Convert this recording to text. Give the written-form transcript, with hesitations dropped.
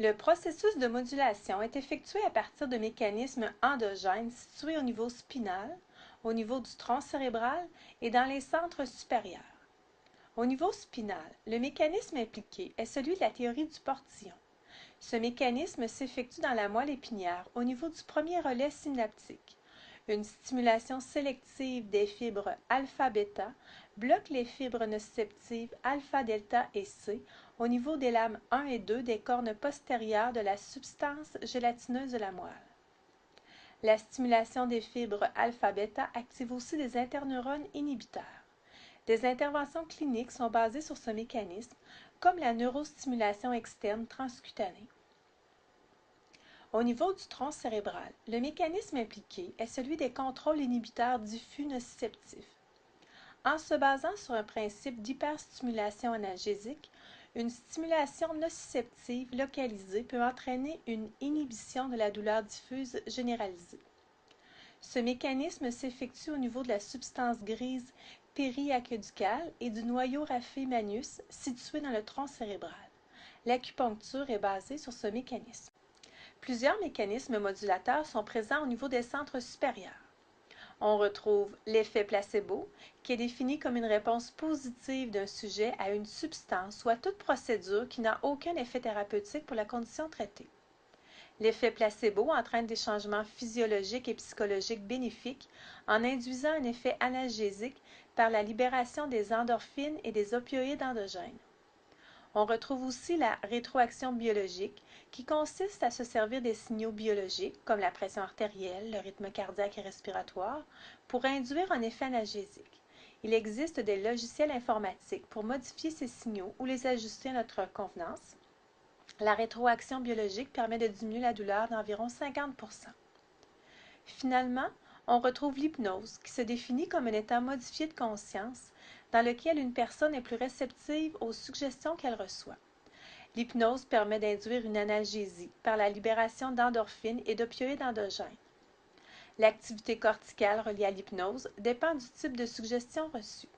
Le processus de modulation est effectué à partir de mécanismes endogènes situés au niveau spinal, au niveau du tronc cérébral et dans les centres supérieurs. Au niveau spinal, le mécanisme impliqué est celui de la théorie du portillon. Ce mécanisme s'effectue dans la moelle épinière au niveau du premier relais synaptique. Une stimulation sélective des fibres alpha-bêta bloque les fibres nociceptives alpha-delta et C au niveau des lames 1 et 2 des cornes postérieures de la substance gélatineuse de la moelle. La stimulation des fibres alpha-bêta active aussi des interneurones inhibiteurs. Des interventions cliniques sont basées sur ce mécanisme, comme la neurostimulation externe transcutanée. Au niveau du tronc cérébral, le mécanisme impliqué est celui des contrôles inhibiteurs diffus nociceptifs. En se basant sur un principe d'hyperstimulation analgésique, une stimulation nociceptive localisée peut entraîner une inhibition de la douleur diffuse généralisée. Ce mécanisme s'effectue au niveau de la substance grise périaqueducale et du noyau raphe-manus situé dans le tronc cérébral. L'acupuncture est basée sur ce mécanisme. Plusieurs mécanismes modulateurs sont présents au niveau des centres supérieurs. On retrouve l'effet placebo, qui est défini comme une réponse positive d'un sujet à une substance ou à toute procédure qui n'a aucun effet thérapeutique pour la condition traitée. L'effet placebo entraîne des changements physiologiques et psychologiques bénéfiques en induisant un effet analgésique par la libération des endorphines et des opioïdes endogènes. On retrouve aussi la rétroaction biologique, qui consiste à se servir des signaux biologiques, comme la pression artérielle, le rythme cardiaque et respiratoire, pour induire un effet analgésique. Il existe des logiciels informatiques pour modifier ces signaux ou les ajuster à notre convenance. La rétroaction biologique permet de diminuer la douleur d'environ 50%. Finalement, on retrouve l'hypnose, qui se définit comme un état modifié de conscience dans lequel une personne est plus réceptive aux suggestions qu'elle reçoit. L'hypnose permet d'induire une analgésie par la libération d'endorphines et d'opioïdes endogènes. L'activité corticale reliée à l'hypnose dépend du type de suggestion reçue.